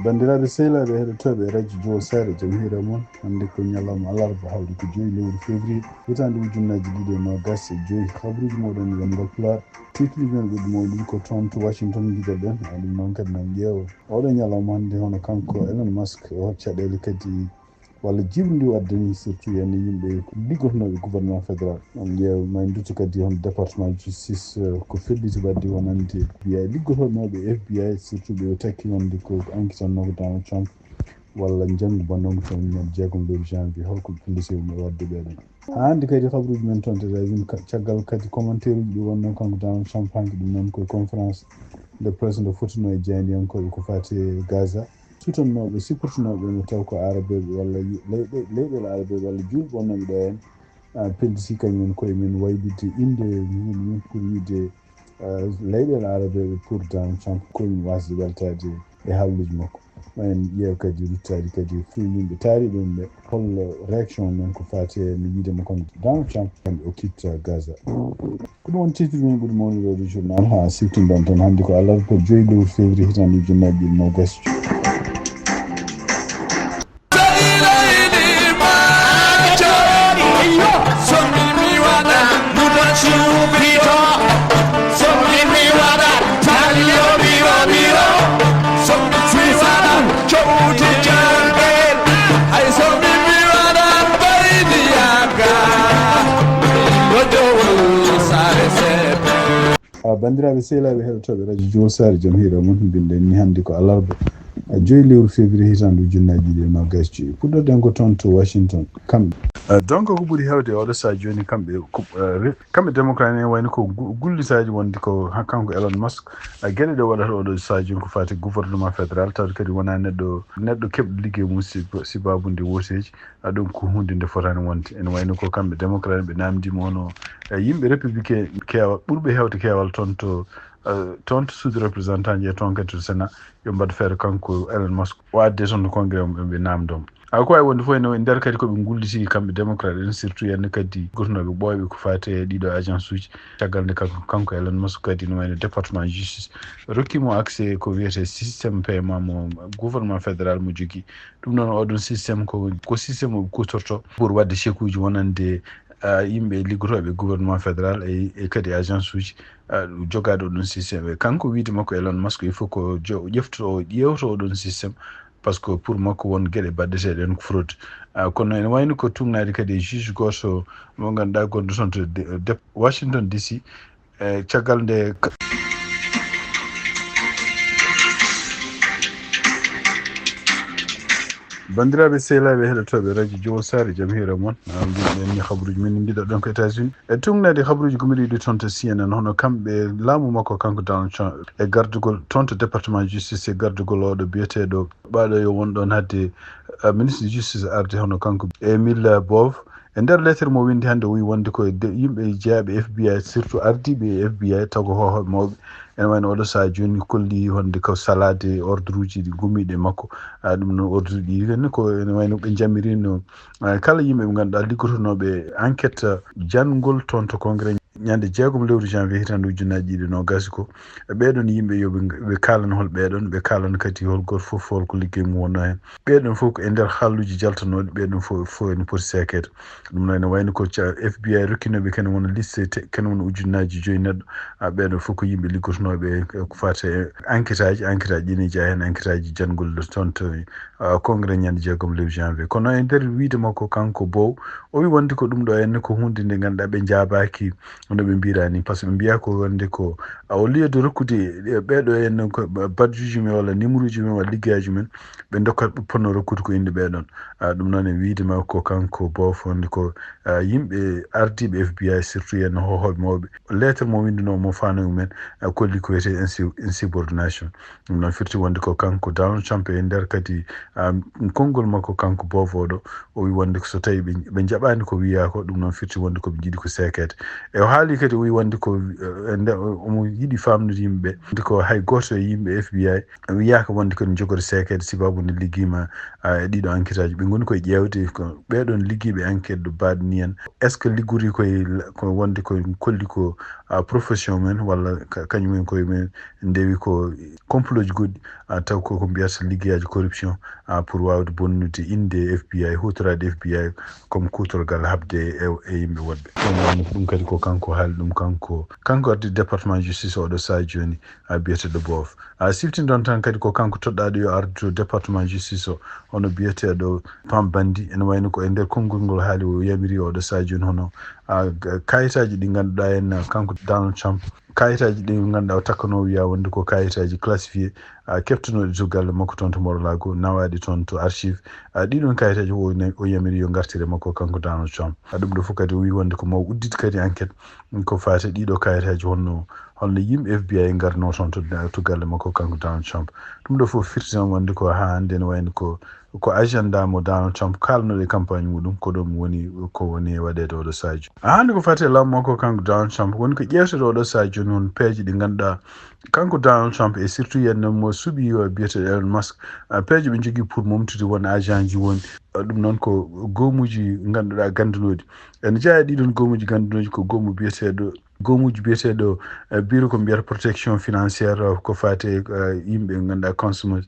bandiraɓe sehlaɓe heɗotoɓe radio jo sare jaam hiira moon hande ko ñalawma alarba hawde ko 5 lewru février hitande ujunnaji 2024 habruji moɗon wongal Pulaar titlimen ɓoɗɗumoɗum ko toon to Washington giɗoɗen ɗum noon kadi nan ƴeewa oɗo ñalawma hande hono kanko Elon Musk o caɗele kadi walla jibridi waddani surtout yenna yimɓe liggotonoɓe gouvernement fédéral on ƴeewa ma dutti kadi hono département justice ko felliti wadde wonande FBI liggotonoɓe FBI surtout ɓe takki wonde ko enquêtannoɓe Donald Trump walla janggo bonnongo toon ñande 6 lewru janvier holko police mum wadde ɓeɗon hande kadi habruji men toon to États-Unis caggal kadi commentaire uji ɗi wonno kanko Donald Trump hanki ɗum noon koye conférence nde président fotuno e jeyaniyankoɓe ko fati Gaza sutannoɓe sipportunoɓe mo taw ko arabeɓe walla leyɗele arabeɓe walla julɓe wonnoɓe ɗo hen peldisi kañumen koye men waylide inde mumen pour wiide leyɗele arabeɓe pour Donald Trump koyemin wasde weltade e haalluji makko en ƴeew kadi ruttade kadi fo yimɓe taariɓe ɓe hollo réaction men ko fati no wiidemo kon Donald Trump kamɓe o kitta Gaza ko ɗum won titre men ɓuuri mawniɗo journal ha siftinɗon toon hannde ko alarba ko 5 lewru février hitande ujunnaje ɗiɗi nogas bandiraɓe sehlaɓe heɗotoɓe radio Jom Sare jaam hiira moon mbiɗen ni hannde ko alarba 5 lewru février hitande ujunnaje ɗiɗi nogas joyyi puɗɗoɗen ko toon to Washington kamɓe donc ko ɓuuri hewde oɗo saha joni kamɓe démocrate en wayno ko gullitaji wonde ko kanko Elon Musk gueɗe ɗe waɗata oɗo saha joni ko fati gouvernement fédéral tawde kadi wona neɗɗo keɓɗo ligguey mum sibabude woteji ɗum ko hunde nde fotani wonde ene wayno ko kamɓe démocrate ɓe namdima hono yimɓe républicain kewal ɓurɓe hewde kewal toon to suudu représentant je toon kadi to Sénat yo mbaɗa feere kanko Elon Musk o adde toon to congrès ɓe namdom ko way wonde fof ene nder kadi koɓe gulliti kamɓe démocrate en surtout yenna kadi gotonoɓe ɓooyɓe ko fati e ɗiɗo agence uji caggal nde kanko Elon Musk kadi no wayno département justice rokkimo accès ko wiyete systéme paiement mo gouvernement fédéral mo jogui ɗum noon oɗon systéme ko systéme o kutorto pour wadde chèque uji wonande yimɓe liggotoɓe gouvernement fédéral e kadi agence uji jogaɗo ɗum systéme e kanko wiide makko Elon Musk il faut ko ƴewto oɗon systéme par ce que pour makko won gueɗe baddeteɗe en ko fraude kono ene wayno ko tugnade kadi juge goto mo ganduɗa gonɗo toon to Washington DC caggal nde bandiraɓe sehlaɓe heɗotoɓe radio Jom Sare jaam hiira moon mbiɗen ni habruji men giɗoɗon ko États-Unis e tugnade habruji komi yiɗi toon to CNN hono kamɓe laamu makko kanko Donald Trump e gardugol toon to département justice e gardugol oɗo biyeteɗo ɓaɗo yo wonɗon hadde ministre justice arde hono kanko Emile Bove e nder lettere mo windi hannde o wi wonde ko yimɓe jeeyaɓe FBI surtout ardiɓe FBI taw ko hohoɓe mawɓe ene wayno oɗo saha joni kolli wonde ko salade ordre uji ɗi gummiɗe makko ɗum noon ordre ɗi henni ko ene wayno ɓe jammirino kala yimɓe ɓe ganduɗa liggotonoɓe enquête jangol toon to congrès ñande 6 lewru janvier hitande ujunnaje ɗiɗi nogas ko ɓeɗon yimɓe yoɓe kalana hol ɓeɗon ɓe kalana kadi hol goto foof holko ligguey mum wonno hen ɓeɗon fof ko e nder halluji jaltanoɗe ɓeɗon fof ene poti sekede ɗum noon ene wayno ko FBI rokkinoɓe kene wona liste kene wona ujunnaje 5 neɗɗo ɓeɗon fof ko yimɓe liggotonoɓe ko fati enquête aji ɗine jeeya hen enquête aji jangol toon to congrès ñande 6 lewru janvier kono e nder wiide makko kanko Bow o wi wonde ko ɗum ɗo henne ko hunde nde ganduɗa ɓe jabaki no ɓe mbirani par ce que ɓe mbiya ko wonde ko au lieu de rokkude ɓeɗo henne ko badjuji men walla numéro uji men walla liggeyaji men ɓe dokkat ɓe ponno rokkude ko inde ɓeɗon ɗum noon e wiidema ko kanko Bow wonde ko yimɓe ardiɓe FBI surtout henno hohoɓe mawɓe lettre mo windino mo fanoyi mumen kolli ko wiyete insubordination ɗum noon firti wonde ko kanko Donald Trump e nder kadi konngol makko kanko Bow oɗo o wi wonde so tawi ɓe jaɓani ko wiya ko ɗum noon firti wonde koɓe jiiɗi ko sekede e o haali kadi o wi wonde ko omo yiɗi famnude yimɓeɓe wonde ko hay goto e yimɓe FBI wiyaka wonde ko ne jogori sekede sibabu ne ligguima e ɗiɗo enquête aji ɓe goni koye ƴewde ko ɓeɗon ligguiɓe enquête ɗo baɗni en est ce que liggori ko wonde ko kolli ko profession men walla kañumen koye men ndewi ko complot goɗɗi taw ko mbiyata liggeyaji corruption pour wawde bonnude inde FBI hutorade FBI comme kutorgal habde e yimɓe woɗɓe ɗum kadi ko kanko haali ɗum kanko ardi département justice oɗo saha joni biyeteɗo boof siftin ɗon tan kadi ko kanko toɗɗaɗo yo ardu département justice o hono biyeteɗo Pam Bandi ene wayno ko e nder konngol ngol haali o yamiri oɗo saha joni hono kayitaji ɗi ganduɗa en kanko Donald Trump kayitaji ɗi ganduɗa o takkano wiya wonde ko kayitaji classifié keftunoɗe to galle makko toon to Morlago nawaɗi toon to archive ɗiɗon kayitaji o yamiri yo gartire makko kanko Donald Trump ɗum ɗo fof kadi o wi wonde ko maw udditi kadi enquête ko fate ɗiɗo kayitaji holno yimɓe FBI garno toon to galle makko kanko Donald Trump ɗum ɗo fof firti tan wonde ko ha hande ne wayno ko agenda mo Donald Trump kalnoɗe campagne muɗum ko ɗum woni waɗede oɗo sahaji hande ko fate laamu makko kanko Donald Trump woni ko ƴewtede oɗo saha joni won peeje ɗi ganduɗa kanko Donald Trump et surtout yenne mo suuɓi biyeteɗo Elon Musk peeje ɓe jogui pour momtude won agent ji woni ɗum noon ko goomuji ganduɗa gandunoɗi ene jeeya ɗiɗon goomuji gandunoji ko goomuji biyeteɗo bureau ko mbiyata protection financiére ko fate yimɓe ganduɗa consumers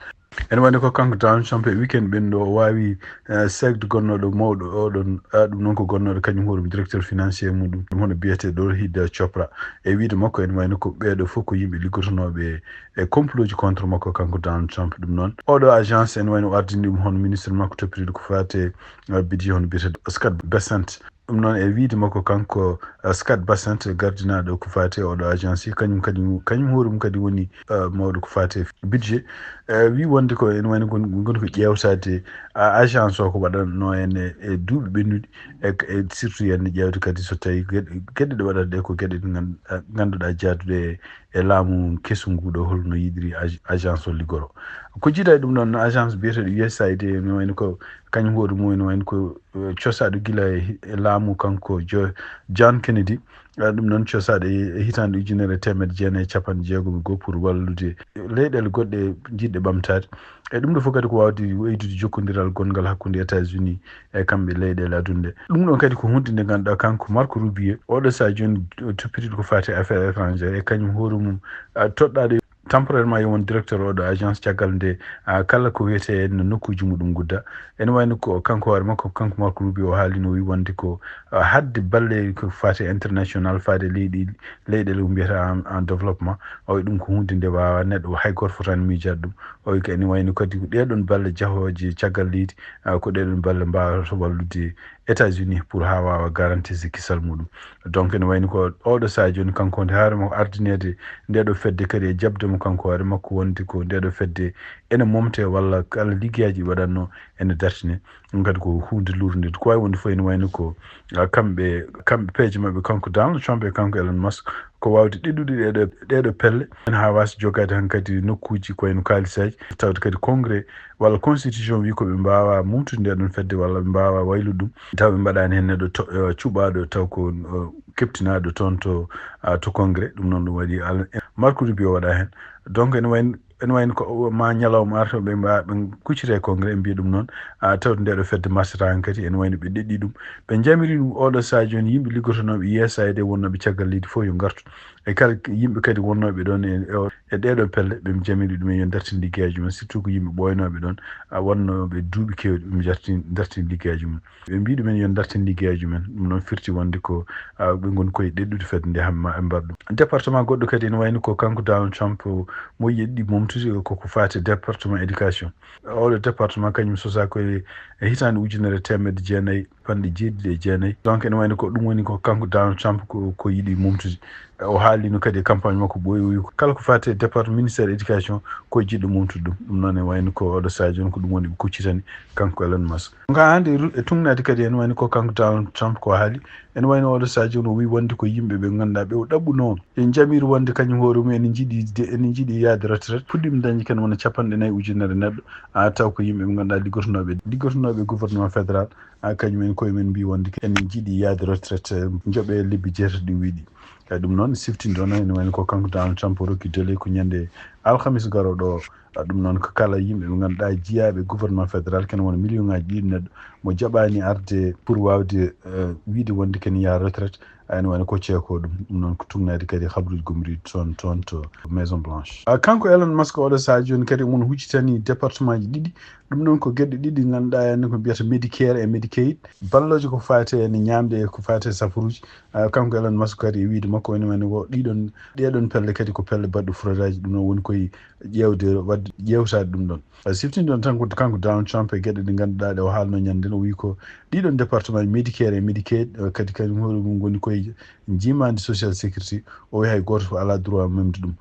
ene wayno ko kanko Donald Trump e weekend ɓenɗo o wawi segde gonnoɗo mawɗo oɗon ɗum noon ko gonnoɗo kañum hoɗum directeur financier muɗum ɗum hono biyeteɗo Hidda Chopra e wiide makko ene wayno ko ɓeeɗo fof ko yimɓe liggotonoɓe e complot ji contre makko kanko Donald Trump ɗum noon oɗo agence ene wayno o ardini ɗum hono ministre makko toppiriɗo ko fate budget hono biyeteɗo Scott Bessent ɗum noon e wiide makko kanko Scott Bessent gardinaɗo ko fate oɗo agence kañum hoɗum kadi woni mawɗo ko fate budget wi wonde ko ene wayno goni ko ƴewtade agence o ko waɗanno ene e duuɓi ɓennuɗi e surtout yenne ƴewde kadi so tawi gueɗe ɗe waɗata ɗe ko gueɗe ɗe ganduɗa jaaduɗe e laamu kesu nguɗo holno yiɗiri agence o liggoro ko jiiɗa e ɗum ɗon agence biyeteɗo USAID ene wayno ko kañum hoɗum mum ene wayno ko cosaɗo gila e laamu kanko John Kennedy ɗum noon cosaɗo e hitande 1960 pour wallude leyɗele goɗɗe jiɗɗe ɓamtade e ɗum ɗo fof kadi ko wawde waydude jokkodiral gongal hakkude États-Unis e kamɓe leyɗele aduna ɗum ɗon kadi ko hunde nde ganduɗa kanko Marco Rubio oɗo saha joni toppitiɗo ko fate affaire étrangère e kañum hoore mum toɗɗaɗo temporairement yowon directeur oɗo agence caggal nde kala ko wiyete en nokkuji muɗum gudda ene wayno ko kanko hoore makko kanko Marco Rubio o haali no wi wonde ko hadde balle ko fate international fade leyɗele ko mbiyata en développement o wi ɗum ko hunde nde wawa neɗɗo hay goto fotani miijade ɗum o wi ko ene wayno kadi ɗeɗon balle jahoje caggal leydi ko ɗeɗon balle mbawata wallude États-Unis pour ha wawa garantise kisal muɗum donc ene wayno ko oɗo saha joni kanko nde haare makko ardinede ndeɗo fedde kadi e jabdemo kanko hoore makko wonde ko ndeɗo fedde ene momte walla kala liggueyaji waɗanno ene dartine ɗum kadi ko hunde lurde ko wawi wonde fof ene wayno ko kamɓe peeje mabɓe kanko Donald Trump e kanko Elon Musk ko wawde ɗiɗude ɗeɗo pelle en ha wasa jogade han kadi nokkuji ko wayno kalisaji tawde kadi congrès walla constitution wi ko ɓe mbawa mumtude ndeɗon fedde walla ɓe mbawa waylude ɗum taw ɓe mbaɗani hen neɗɗo cuɓaɗo taw ko keptinaɗo toon to congrès ɗum noon ɗum waɗi Marco Rubio waɗa hen donc ene wayno ko ma ñalawma arta ɓe kuccita e congrès ɓe mbiya ɗum noon tawde ndeɗo fedde marsata han kadi ene wayno ɓe ɗeɗɗi ɗum ɓe jamiri ɗum oɗo saha joni yimɓe liggotonoɓe USAID wonnoɓe caggal leydi fof yo gartu e kala yimɓe kadi wonnoɓe ɗon e ɗeɗo pelle ɓe jamiri ɗum yo dartin liggueyaji mum surtout ko yimɓe ɓoynoɓe ɗon wonnoɓe duuɓi kewɗi ɓe dartin liggueyaji mum ɓe mbi ɗumen yo dartin liggueyaji men ɗum noon firti wonde ko ɓe goni koye ɗeɗɗude fedde nde hamma e mbar ɗum département goɗɗo kadi ene wayno ko kanko Donald Trump mo yiɗɗi momtude koko fate département éducation oɗo département kañum sosa koye hitande 1990 donc ene wayno ko ɗum woni ko kanko Donald Trump ko yiɗi momtude o haalino kadi e campagne makko ɓooyi o wi kala ko fate département ministére éducation ko jiɗɗo momtude ɗum noon e wayno ko oɗo saha joni ko ɗum woni ɓe kuccitani kanko Elon Musk donc ha hande e tungnade kadi ene wayno ko kanko Donald Trump ko haali ene wayno oɗo saha joni o wi wonde ko yimɓe ɓe ganduɗa ɓe o ɗaɓɓuno en jamiri wonde kañum hoore mum ene jiiɗi yaade retraite puɗɗima dañi ken wona 400,000 neɗɗo taw ko yimɓe ɓe ganduɗa liggotonoɓe gouvernement fédéral kañum en koye men mbi wonde ene jiiɗi yaade retraite jooɓe lebbi jeetati ɗi wiiɗi ɗum noon siftindo noon ene wayno ko kanko Donald Trump rokki délai ko ñande alhamis garoɗo ɗum noon ko kala yimɓe ɓe ngannduɗaa jiyaɓe gouvernement fédéral kene wona million ngaji ɗiɗi neɗɗo mo jaɓani arde pour wawde wiide wonde ken ya retraite ene wayno ko ceeko ɗum noon ko tugnade kadi habruji gomri toon to maison blanche kanko Elon Musk oɗo saaha joni kadi mon huccitani département ji ɗiɗi ɗum noon ko gueɗe ɗiɗi ngannduɗaa henne ko mbiyata Medicare e Medicaid balloje ko fate ene ñamde ko fate safaruji kanko Elon Musk kadi e wiide makko ene wayno ko ɗeɗon pelle kadi ko pelle baɗɗo fraudaji ɗum noon woni koye ƴewde wadde ƴewtade ɗum ɗon siftinde on tan ko kanko Donald Trump e gueɗe ɗe ngannduɗaa ɗe o haalno ñande o wi ko ɗiɗon département ji Medicare e Medicaid kadi kañum hoore mum goni koye jimade social sécurité o wi hay goto ko ala droit memde ɗum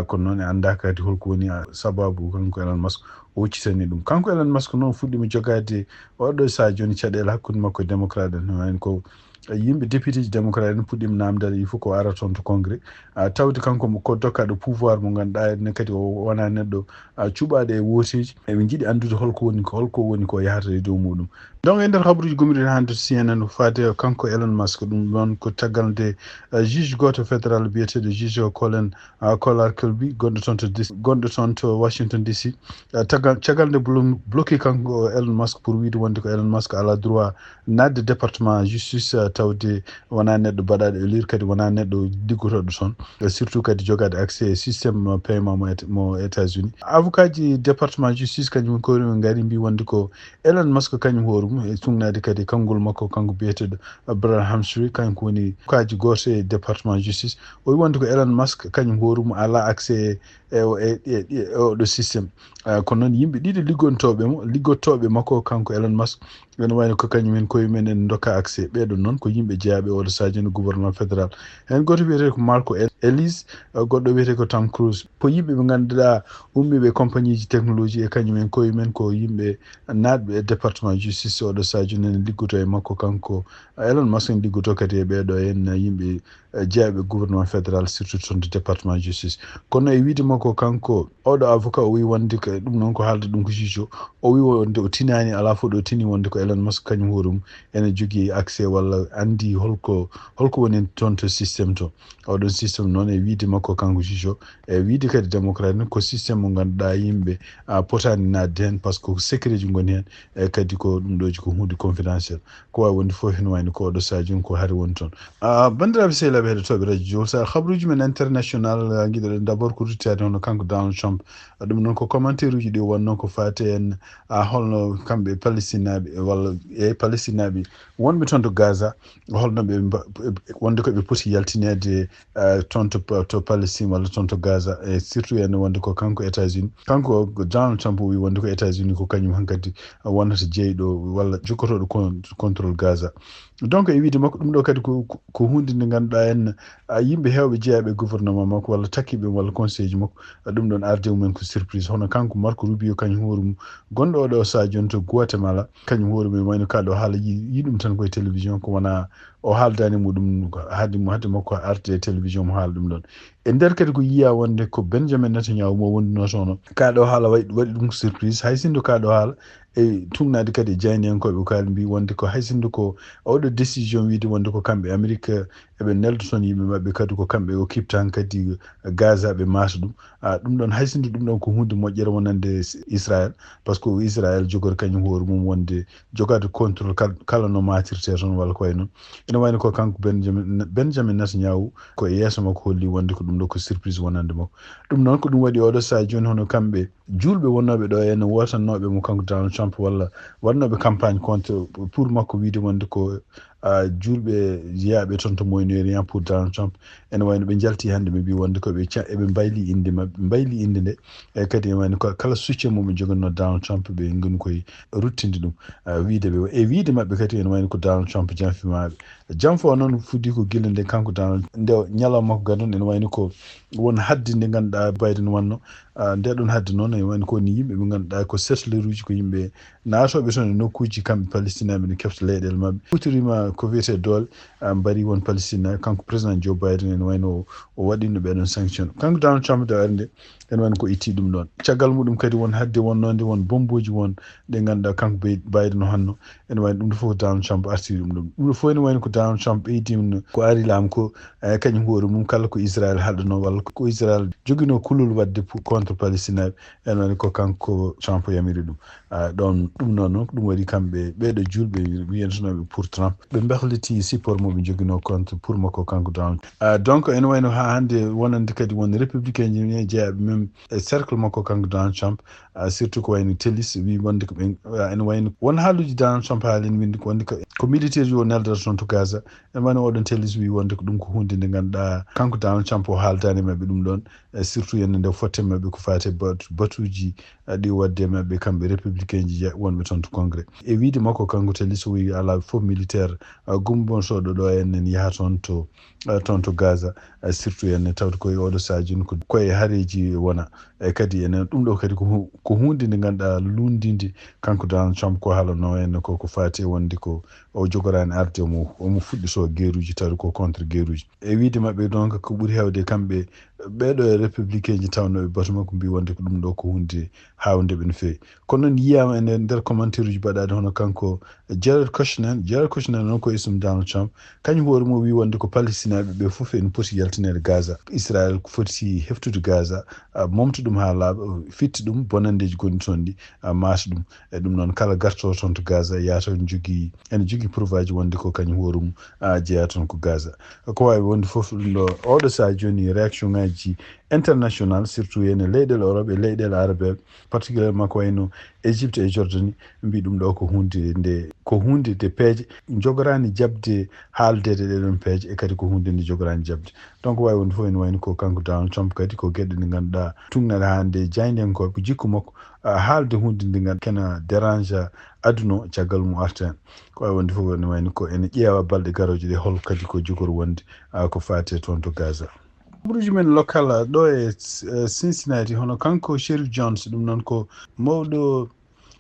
kono noon e annda kadi holko woni sababu kanko Elon Musk o huccitani ɗum kanko Elon Musk noon fuɗɗima jogade oɗo saaha joni caɗele hakkude makko e démocrate en hen ko yimɓe député ji démocrate en puɗɗima namdade il faut ko ara toon to congrès tawde kanko ko dokkaɗo pouvoir mo ngannduɗaa enne kadi o wona neɗɗo cuɓaɗo e wooteji eɓe jiiɗi andude holko woni ko yahata e dow muɗum donc e nder habaruji gomriɗen hannde to CNN faade kanko Elon Musk ɗum ɗon ko caggal nde juge goto fédéral biyeteɗo juge Collar Kelby gonɗo toon to Washington DC caggal nde bloqué kanko Elon Musk pour wiide wonde ko Elon Musk ala droit nadde département justice tawde wona neɗɗo baɗaɗo élire kadi wona neɗɗo liggotoɗo toon surtout kadi jogade accès systéme paiement mo États-Unis avocat ji département justice kañum koyɗumen ngari mbi wonde ko Elon Musk kañum hoore mum e tugnade kadi kanngol makko kanko biyeteɗo Brian Hamsuri kanko woni kaji goto e département justice o wi wonde ko Elon Musk kañum hoore mum ala accès e oɗo systéme kono noon yimɓe ɗiɗi liggottoɓe makko kanko Elon Musk ene wayno ko kañumen koyemen en dokka accès ɓeɗon noon ko yimɓe jeeyaɓe oɗo saaha no gouvernement fédéral hen goto wiyete ko Marco Ellis goɗɗo wiyete ko Tom Cruise ko yimɓe ɓe ngannduɗaa ummiɓe compagnie ji technologie e kañumen koyemen ko yimɓe natɓe e département justice oɗo saaha joni ene liggoto e makko kanko Elon Musk en liggoto kadi e ɓeɗo en yimɓe jeeyaɓe gouvernement fédéral surtout toon to département justice kono e wiide makko kanko oɗo avocat o wi wonde ko ɗum noon ko haalde ɗum ko juge o wi wonde o tinani ala fof ɗo tini wonde ko Elon Musk kañum hoore mum ene jogui accès walla andi holko woni toon to systéme to oɗon systéme noon e wiide makko kanko juge o e wiide kadi démocrate ni ko systéme mo ngannduɗaa yimɓe potani nadde hen par ce que secret ji goni hen e kadi ko ɗum ɗoji ko hunde confidentiel ko wawi wonde fof hen wayno ko oɗo saaha joni ko haari woni toon bandiraɓe sehilaɓe heɗotoɓe radio Jol sa habruji men international guiɗoɗen d' abord ko ruttade hono kanko Donald Trump ɗum noon ko commentaire uji ɗi wonnoon ko fate en holno kamɓe palestinaɓe walla palestinaɓe wonɓe toon to Gaza holno ɓe wonde koɓe poti yaltinede toon to Palestine walla toon to Gaza e surtout ene wonde ko kanko États-Unis kanko Donald Trump wi wonde ko États-Unis ko kañum hankkadi wonnata jeyɗo walla jokkotoɗo contrôle Gaza donc e wiide makko ɗum ɗo kadi ko hunde nde ngannduɗaa en yimɓe heewɓe jeeyaɓe gouvernement makko walla takkiɓe walla conseil ji makko ɗum ɗon arde mumen ko surprise hono kanko Marco Rubio kañum hoore mum gonɗo oɗo saaha joni to Guatemala kañum hoore mum wayno kaɗo haala yi ɗum tan koye télévision ko wona o haaldani muɗum hadde makko arde e télévision mo haala ɗum ɗon e nder kadi ko yiya wonde ko Benjamin Netanyahu mo wonduno toon kaɗo haala waɗi ɗum surprise hay sinno kaɗo haala e tugnade kadi jayniyankoɓe kaali mbi wonde ko hay sinno ko oɗo décision wiide wonde ko kamɓe Amérique eɓe neldo toon yimɓe mabɓe kadi ko kamɓe o kiptan kadi Gaza ɓe maata ɗum ɗum ɗon hay sinno ɗum ɗon ko hunde moƴƴere wonande Israël par ce que Israël jogori kañum hoore mum wonde jogade contrôle kala no matirte toon walla ko way noon ene wayno ko kanko Benjamin Netanyahu ko e yeeso makko holli wonde ko ɗum ɗo ko surprise wonande makko ɗum noon ko ɗum waɗi oɗo saaha joni hono kamɓe julɓe wonnoɓe ɗo ene wotannoɓe mo kanko Donald Trump walla waɗnoɓe campagne contre pour makko wiide wonde ko julɓe jeeyaɓe toon to Moyen-Orient pour Donald Trump ene wayno ɓe jalti hannde ɓe mbi wonde koɓe eɓe mbayli inde mabɓe mbayli inde nde e kadi ene wayno ko kala soutien mum ɓe jogonno Donald Trump ɓe ngoni koye ruttinde ɗum wiideɓe e wiide mabɓe kadi ene wayno ko Donald Trump janfimaɓe jam fo noon fuddi ko guila nde kanko Donald nde ñalawma makko gadon ene wayno ko won hadde nde ngannduɗaa Biden wanno nde ɗon hadde noon ene wayno ko ni yimɓe ɓe ngannduɗaa ko settler uji ko yimɓe naatoɓe toon e nokkuji kamɓe palestinaɓe ne kefta leyɗele mabɓe hutorima ko wiyete doole mbari won palestina kanko président Joe Biden ene wayno o waɗino ɓeɗon sanction kanko Donald Trump de arde en wani ko itti ɗum ɗon caggal muɗum kadi won hadde wonnode won bomboji won ɗe ganduɗa kanko Biden hanno en wani ɗum ɗo fof Donald Trump arti ɗum ɗo fof ene wayno ko Donald Trump ɓeydima ko ari laamu ko kañum hoore mum kala ko Israël haɗano walla ko Israël joguino kulol wadde contre Palestinaɓe en wani ko kanko Trump yamiri ɗum ɗon ɗum noon ɗum waɗi kamɓe ɓeɗo julɓe wiyantanoɓe pour Trump ɓe behliti support mo ɓe joguino contre pour makko kanko Donald donc ene wayno ha hande wonande kadi won républicain ji ne jeeyaɓe même cercle makko kanko Donald Trump surtout ko wayno Tellis wi wonde ko ɓe ene wayno won haaluji Donald Trump haalin windi ko wonde ko militaire ji o neldata toon to Gaza en wayno oɗon Tellis wi wonde ko ɗum ko hunde nde ganduɗa kanko Donald Trump o haaldani mabɓe ɗum ɗon surtout yenne nde fotte mabɓe ko fate batuji ɗi wadde mabɓe kamɓe républicain ji wonɓe toon to congrès e wiide makko kanko Tellis o wi ala fof militaire gumbontoɗo ɗo ennen yaha toon to Gaza surtout enne tawde koye oɗo sajini koye haareji wona kadi enen ɗum ɗo kadi ko hunde nde ganduɗa lundinde kanko Donald Trump ko haalano henne ko fati wonde ko o jogorani arde omo fuɗɗi so guerruji tawde ko contre guerruji e wiide mabɓe donc ko ɓuuri hewde kamɓe ɓeɗo e républicain ji tawnoɓe bato makko mbi wonde ko ɗum ɗo ko hunde hawdeɓe no fewi kono noon yiyama ene nder commentaire uji baɗaɗe hono kanko Jared Kushner noon ko isum Donald Trump kañum hoore mo wi wonde ko palestinaɓe ɓe foof ene poti yaltinede Gaza Israël foti heftude Gaza momta ɗum ha laaɓa fitti ɗum bonandeji gonɗi toon ɗi maata ɗum e ɗum noon kala gartowo toon to Gaza yata ene jogui preuve aji wonde ko kañum hoore mum jeeya toon ko Gaza ko wawi wonde foof ɗum ɗo oɗo sa joni réaction ngaji international surtout ene leyɗele Europe e leyɗele arabe particulièrement ko wayno Égypte e Jordanie mbi ɗum ɗo ko hunde de peeje jogorani jabde haaldede ɗeɗon peeje e kadi ko hunde nde jogorani jabde donc wawi wonde fof ene wayno ko kanko Donald Trump kadi ko gueɗe ɗe ganduɗa tugnaɗe hande jaydenkoɓe jikku makko haalde hunde nde ganduɗa kena dérange aduna caggal mum arta hen ko wawi wonde fof ene wayno ko ene ƴeewa balɗe garoje ɗe hol kadi ko jogori wonde ko fate toon to Gaza habaruji men local ɗo e Cincinnati hono kanko Sheriff Jones ɗum noon ko mawɗo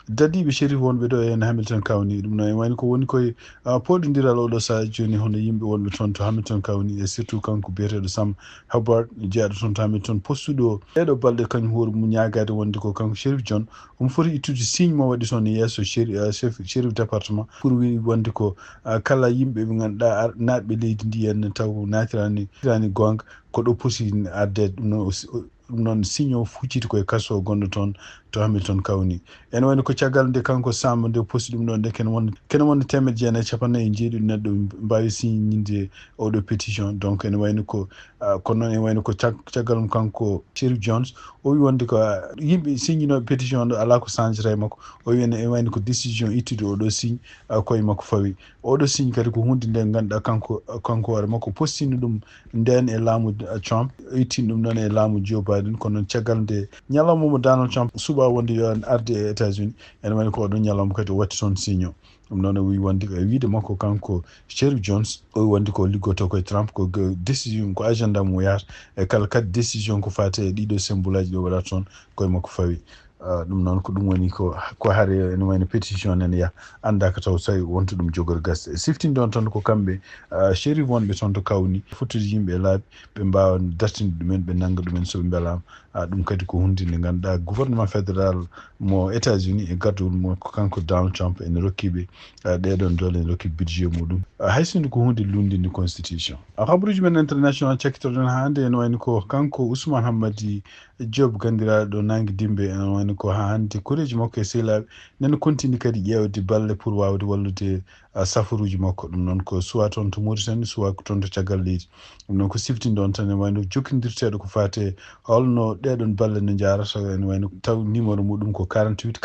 dadiɓe shérif wonɓe ɗo en Hamilton County ɗum noon wayno ko woni koye poɗodiral oɗo sa joni hono yimɓe wonɓe toon to Hamilton County e surtout kanko biyeteɗo Sam Hubbard jeeyaɗo toon to Hamilton postuɗo ɗeɗo balɗe kañum hoore mum ñagade wonde ko kanko Sheriff John omo foti ittude signe mo waɗi toon e yesso shérif département pour wi wonde ko kala yimɓe ɓe ganduɗa natɓe leydi ndi henna taw natirani gonga ko ɗo poti addede ɗum noon signe o hucciti koye kaso gonɗo toon to Hamilton County ene wayno ko caggal nde kanko Sam nde posti ɗum ɗo nde kene wonde 1949 neɗɗo mbawi signinde oɗo pétition donc ene wayno ko kono noon ene wayno ko caggal mum kanko Sheriff Jones o wi wonde ko yimɓe signinoɓe pétition ɗo ala ko changera e makko o wi ene wayno ko décision ittude oɗo signe koye makko fawi oɗo signe kadi ko hunde nde ganduɗa kanko hoore makko postino ɗum nden e laamu Trump ittini ɗum ɗon e laamu Joe Biden kono noon caggal nde ñalawma mo Donald Trump suba wonde yo arde e États-Unis ene wayno ko oɗon ñalawma kadi o watti toon signe o ɗum noon o wi wonde e wiide makko kanko Sheriff Jones o wi wonde ko liggoto koye Trump ko décision ko agenda mum yahata e kala kadi décision ko fate e ɗiɗo symbole aji ɗo waɗata toon koye makko fawi ɗum noon ko ɗum woni ko haare ene wayno pétition nene yaha andaka taw tawi wonto ɗum jogori gasde siftinde ɗon tan ko kamɓe shérif wonɓe toon to kawni fottude yimɓe e laabi ɓe mbawa dartinde ɗumen ɓe nangga ɗumen soɓe beelama ɗum kadi ko hunde nde ganduɗa gouvernement fédéral mo États-Unis e gardugol mo ko kanko Donald Trump ene rokkiɓe ɗeɗon dole ene rokki budget muɗum haysinde ko hunde lundinde constitution habaruji men international cakkitorɗon hande ene wayno ko kanko Ousmane Hammadi Diop gandiraɗo ɗo nangue dimbe ene wayno ko ha hande koreji makko e sehlaɓe nene continue kadi ƴewde balle pour wawde wallude safaruji makko ɗum noon ko soit toon to Mauritanie soit ko toon to caggal leydi ɗum noon ko siftinde on tan ene wayno jokkodirteɗo ko fate holno ɗeɗon balle no jarata ene wayno taw numéro muɗum ko 48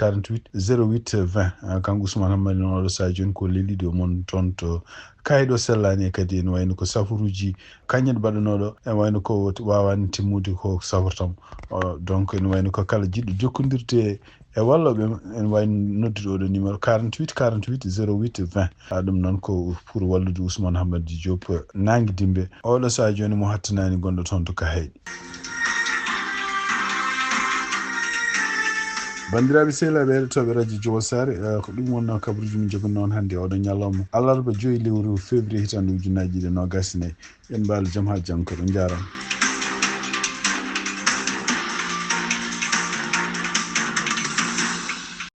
08 20 kanko Ousmane Hammadi noon oɗo sa joni ko leliɗo mon toon to kayiɗo sellani kadi ene wayno ko safaruji kañƴe baɗanoɗo ene wayno ko wawani timmude ko safartamo donc ene wayno ko kala jiɗɗo jokkodirte e walloɓe ene wayno noddude oɗo numéro 48 08 20 ɗum noon ko pour wallude Ousmane Hammadi Diop nangue dimbe oɗo sa joni mo hattanani gonɗo toon to Kahayɗi bandiraɓe sehlaɓe heɗotoɓe radio Diowo Sare ko ɗum wonno kabaruji min joguino noon hannde oɗo ñalawma alarba 5 lewru février hitande 2024 yen mbaalo jaam ha janggo ɗo jarama